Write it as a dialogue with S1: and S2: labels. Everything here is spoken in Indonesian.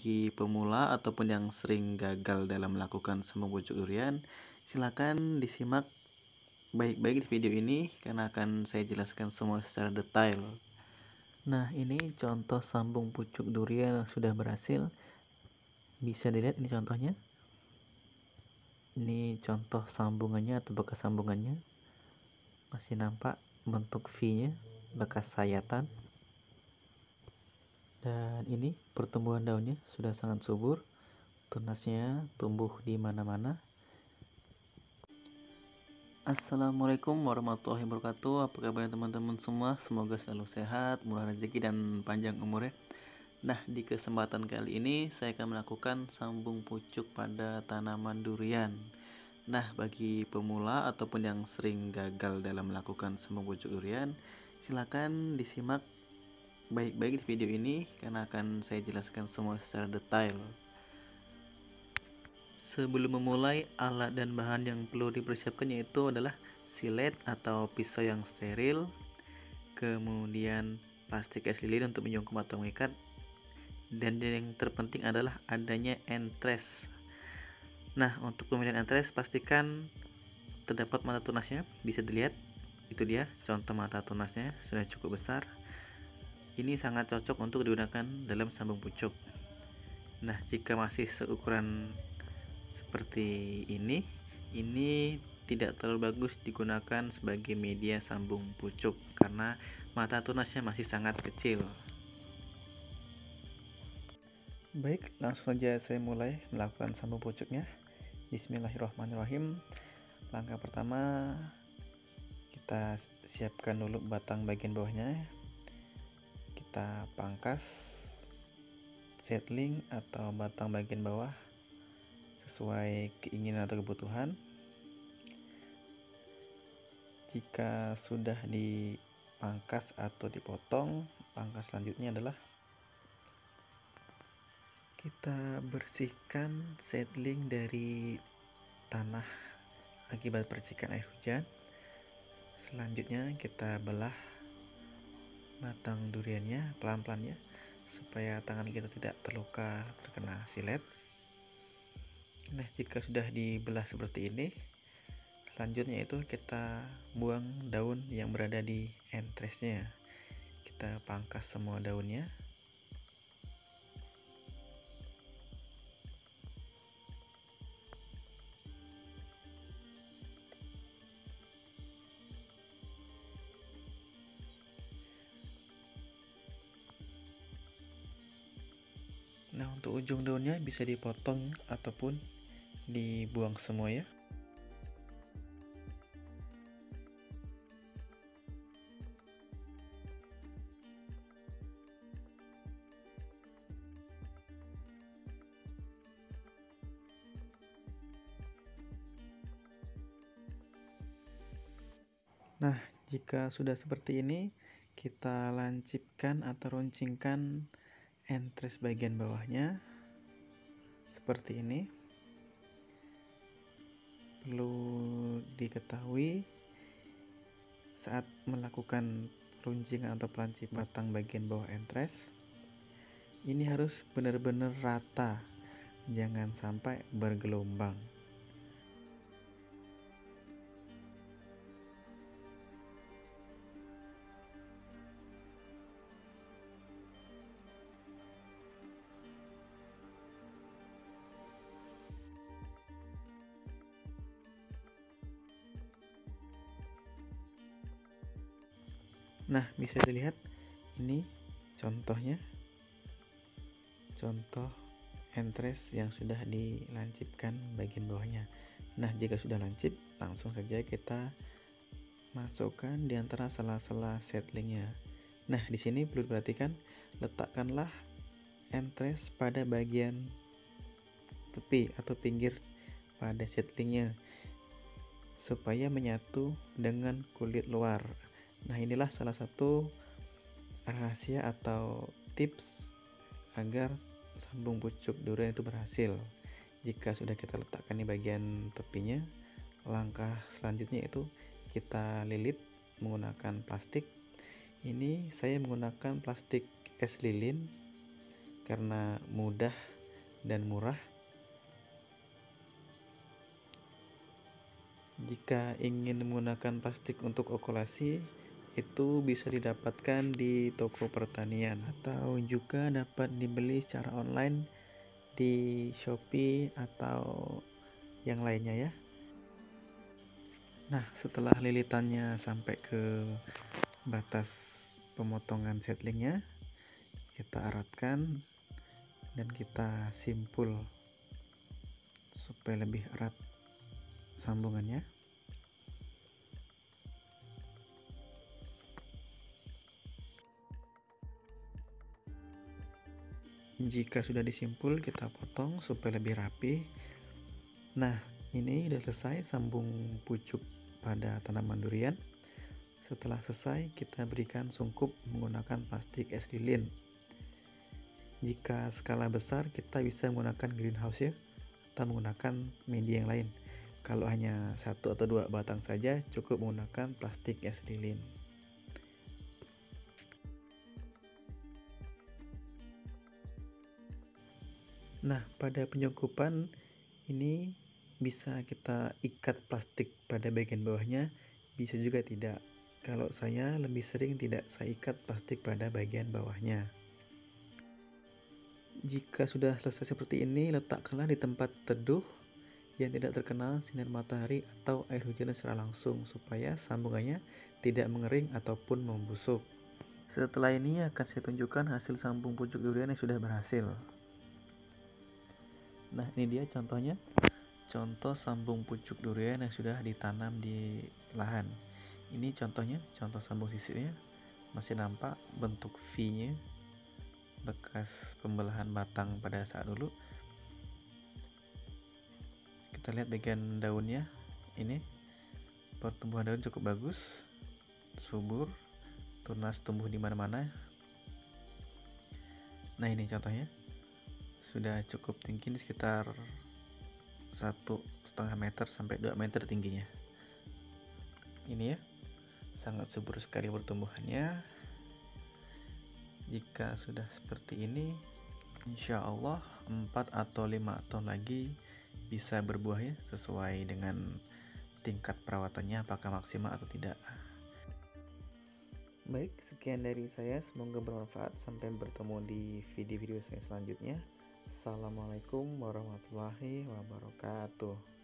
S1: bagi pemula ataupun yang sering gagal dalam melakukan sambung pucuk durian, silakan disimak baik-baik di video ini karena akan saya jelaskan semua secara detail. Nah, ini contoh sambung pucuk durian yang sudah berhasil. Bisa dilihat ini contohnya. Ini contoh sambungannya atau bekas sambungannya. Masih nampak bentuk V-nya, bekas sayatan. Dan ini pertumbuhan daunnya sudah sangat subur, tunasnya tumbuh di mana-mana. Assalamualaikum warahmatullahi wabarakatuh. Apa kabar teman-teman semua? Semoga selalu sehat, murah rezeki dan panjang umur ya. Nah, di kesempatan kali ini saya akan melakukan sambung pucuk pada tanaman durian. Nah, bagi pemula ataupun yang sering gagal dalam melakukan sambung pucuk durian, silakan disimak baik-baik di video ini karena akan saya jelaskan semua secara detail. Sebelum memulai, alat dan bahan yang perlu dipersiapkan yaitu adalah silet atau pisau yang steril, kemudian plastik es lilin untuk menyungkum atau mengikat, dan yang terpenting adalah adanya entres. Nah, untuk pemilihan entres pastikan terdapat mata tunasnya, bisa dilihat. Itu dia contoh mata tunasnya, sudah cukup besar. Ini sangat cocok untuk digunakan dalam sambung pucuk. Nah, jika masih seukuran seperti ini tidak terlalu bagus digunakan sebagai media sambung pucuk karena mata tunasnya masih sangat kecil. Baik, langsung saja saya mulai melakukan sambung pucuknya. Bismillahirrahmanirrahim. Langkah pertama, kita siapkan dulu batang bagian bawahnya. Kita pangkas seedling atau batang bagian bawah sesuai keinginan atau kebutuhan. Jika sudah dipangkas atau dipotong, langkah selanjutnya adalah kita bersihkan seedling dari tanah akibat percikan air hujan. Selanjutnya kita belah batang duriannya pelan-pelan ya, supaya tangan kita tidak terluka terkena silet. Nah, jika sudah dibelah seperti ini, selanjutnya itu kita buang daun yang berada di entresnya. Kita pangkas semua daunnya. Nah, untuk ujung daunnya bisa dipotong ataupun dibuang semua ya. Nah, jika sudah seperti ini, kita lancipkan atau runcingkan entres bagian bawahnya seperti ini. Perlu diketahui saat melakukan runcingan atau pelancip batang bagian bawah entres, ini harus benar-benar rata, jangan sampai bergelombang. Nah, bisa dilihat ini contohnya, contoh entres yang sudah dilancipkan bagian bawahnya. Nah, jika sudah lancip, langsung saja kita masukkan di antara sela-sela seedlingnya. Nah, di sini perlu diperhatikan, letakkanlah entres pada bagian tepi atau pinggir pada seedlingnya supaya menyatu dengan kulit luar. Nah, inilah salah satu rahasia atau tips agar sambung pucuk durian itu berhasil. Jika sudah kita letakkan di bagian tepinya, langkah selanjutnya itu kita lilit menggunakan plastik. Ini saya menggunakan plastik es lilin karena mudah dan murah. Jika ingin menggunakan plastik untuk okulasi, itu bisa didapatkan di toko pertanian atau juga dapat dibeli secara online di Shopee atau yang lainnya ya. Nah, setelah lilitannya sampai ke batas pemotongan setlingnya, kita eratkan dan kita simpul supaya lebih erat sambungannya. Jika sudah disimpul, kita potong supaya lebih rapi. Nah, ini sudah selesai sambung pucuk pada tanaman durian. Setelah selesai, kita berikan sungkup menggunakan plastik es lilin. Jika skala besar, kita bisa menggunakan greenhouse ya, atau menggunakan media yang lain. Kalau hanya 1 atau 2 batang saja, cukup menggunakan plastik es lilin. Nah, pada penyungkupan ini bisa kita ikat plastik pada bagian bawahnya, bisa juga tidak. Kalau saya lebih sering tidak saya ikat plastik pada bagian bawahnya. Jika sudah selesai seperti ini, letakkanlah di tempat teduh yang tidak terkena sinar matahari atau air hujan secara langsung supaya sambungannya tidak mengering ataupun membusuk. Setelah ini akan saya tunjukkan hasil sambung pucuk durian yang sudah berhasil. Nah, ini dia contohnya. Contoh sambung pucuk durian yang sudah ditanam di lahan. Ini contohnya, contoh sambung sisirnya. Masih nampak bentuk V-nya, bekas pembelahan batang pada saat dulu. Kita lihat bagian daunnya. Ini pertumbuhan daun cukup bagus, subur, tunas tumbuh di mana-mana. Nah, ini contohnya sudah cukup tinggi, sekitar 1,5 meter sampai 2 meter tingginya. Ini ya, sangat subur sekali pertumbuhannya. Jika sudah seperti ini, insya Allah 4 atau 5 tahun lagi bisa berbuah ya, sesuai dengan tingkat perawatannya apakah maksimal atau tidak. Baik, sekian dari saya, semoga bermanfaat. Sampai bertemu di video-video saya selanjutnya. Assalamualaikum warahmatullahi wabarakatuh.